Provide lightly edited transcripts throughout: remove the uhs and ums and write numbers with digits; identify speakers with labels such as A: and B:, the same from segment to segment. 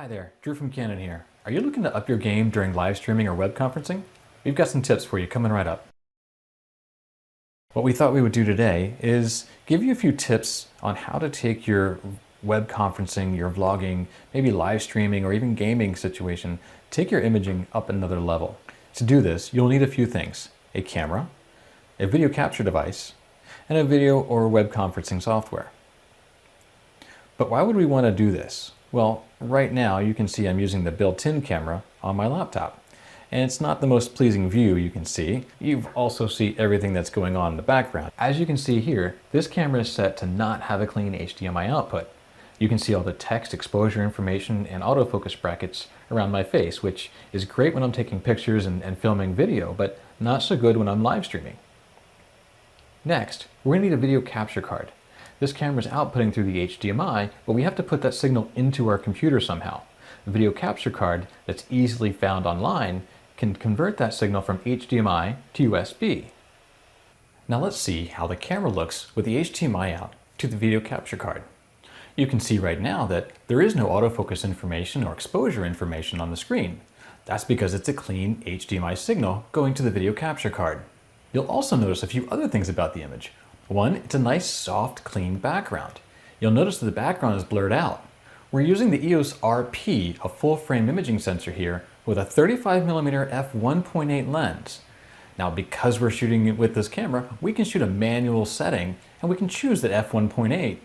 A: there, Drew from Canon here. Are you looking to up your game during live streaming or web conferencing? We've got some tips for you coming right up. What we thought we would do today is give you a few tips on how to take your web conferencing, your vlogging, maybe live streaming or even gaming situation, take your imaging up another level. To do this, you'll need a few things: a camera, a video capture device, and a video or web conferencing software. But why would we want to do this? Well, right now you can see I'm using the built-in camera on my laptop. And it's not the most pleasing view you can see. You also see everything that's going on in the background. As you can see here, this camera is set to not have a clean HDMI output. You can see all the text, exposure information, and autofocus brackets around my face, which is great when I'm taking pictures and filming video, but not so good when I'm live streaming. Next, we're going to need a video capture card. This camera is outputting through the HDMI, but we have to put that signal into our computer somehow. A video capture card that's easily found online can convert that signal from HDMI to USB. Now let's see how the camera looks with the HDMI out to the video capture card. You can see right now that there is no autofocus information or exposure information on the screen. That's because it's a clean HDMI signal going to the video capture card. You'll also notice a few other things about the image. One, it's a nice, soft, clean background. You'll notice that the background is blurred out. We're using the EOS RP, a full-frame imaging sensor here, with a 35mm f1.8 lens. Now, because we're shooting with this camera, we can shoot a manual setting, and we can choose that f1.8,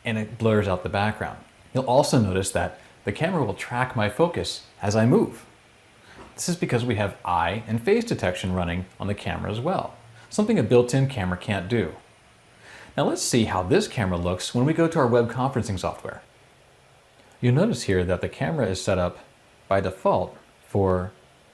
A: and it blurs out the background. You'll also notice that the camera will track my focus as I move. This is because we have eye and face detection running on the camera as well, something a built-in camera can't do. Now let's see how this camera looks when we go to our web conferencing software. You'll notice here that the camera is set up by default for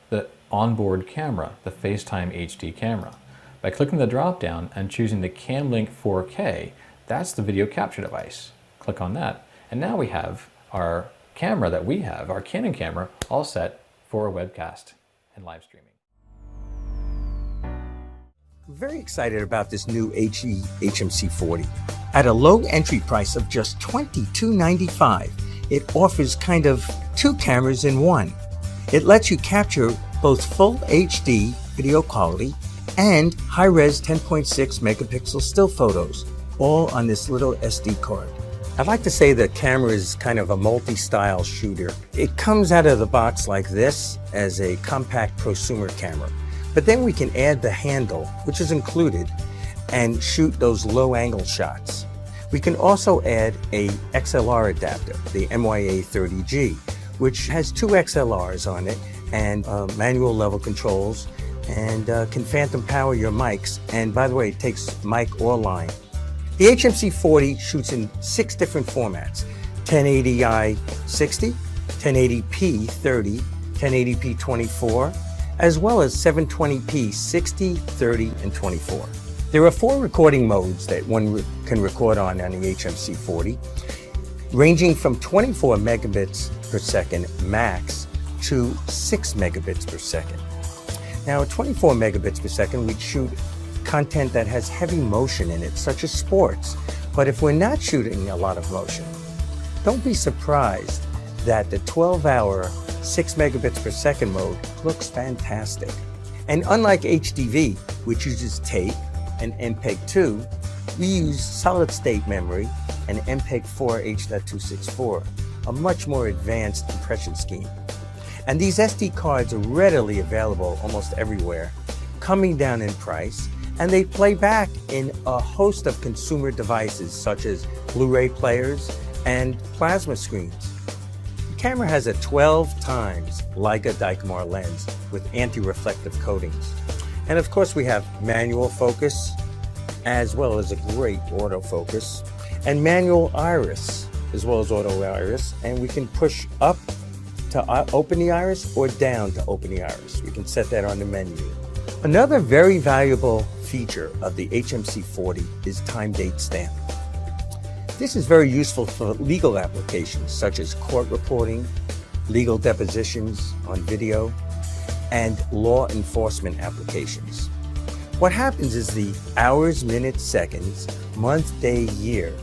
A: the onboard camera, the FaceTime HD camera. By clicking the drop down and choosing the CamLink 4K, that's the video capture device. Click on that, and now we have our camera that we have, our Canon camera, all set for a webcast and live streaming.
B: I'm very excited about this new HE HMC40. At a low entry price of just $22.95, it offers kind of two cameras in one. It lets you capture both full HD video quality and high-res 10.6 megapixel still photos, all on this little SD card. I'd like to say the camera is kind of a multi-style shooter. It comes out of the box like this as a compact prosumer camera. But then we can add the handle, which is included, and shoot those low-angle shots. We can also add a XLR adapter, the MYA30G, which has two XLRs on it and manual level controls, and can phantom power your mics. And by the way, it takes mic or line. The HMC40 shoots in 6 different formats: 1080i 60, 1080p 30, 1080p 24, as well as 720p 60, 30, and 24. There are 4 recording modes that one can record on the HMC40, ranging from 24 megabits per second max to 6 megabits per second. Now, at 24 megabits per second, we'd shoot content that has heavy motion in it, such as sports. But if we're not shooting a lot of motion, don't be surprised that the 12-hour 6 megabits per second mode looks fantastic. And unlike HDV, which uses tape and MPEG-2, we use solid-state memory and MPEG-4 H.264, a much more advanced impression scheme. And these SD cards are readily available almost everywhere, coming down in price, and they play back in a host of consumer devices such as Blu-ray players and plasma screens. The camera has a 12 times Leica Dicamar lens with anti-reflective coatings. And of course we have manual focus, as well as a great autofocus, and manual iris, as well as auto iris, and we can push up to open the iris or down to open the iris. We can set that on the menu. Another very valuable feature of the HMC40 is time date stamp. This is very useful for legal applications such as court reporting, legal depositions on video, and law enforcement applications. What happens is the hours, minutes, seconds, month, day, year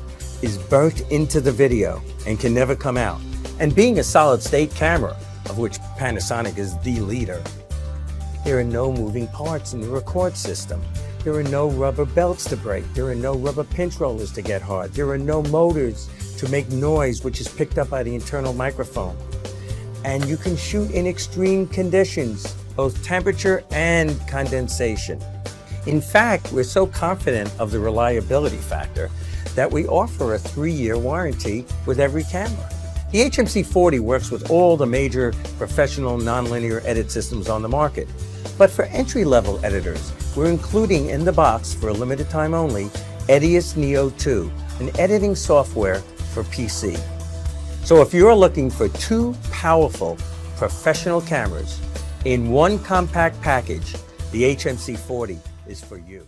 B: is burnt into the video and can never come out. And being a solid-state camera, of which Panasonic is the leader, there are no moving parts in the record system. There are no rubber belts to break. There are no rubber pinch rollers to get hard. There are no motors to make noise, which is picked up by the internal microphone. And you can shoot in extreme conditions, both temperature and condensation. In fact, we're so confident of the reliability factor that we offer a 3-year warranty with every camera. The HMC40 works with all the major professional nonlinear edit systems on the market. But for entry-level editors, we're including in the box for a limited time only, Edius Neo 2, an editing software for PC. So if you're looking for 2 powerful professional cameras in one compact package, the HMC40 is for you.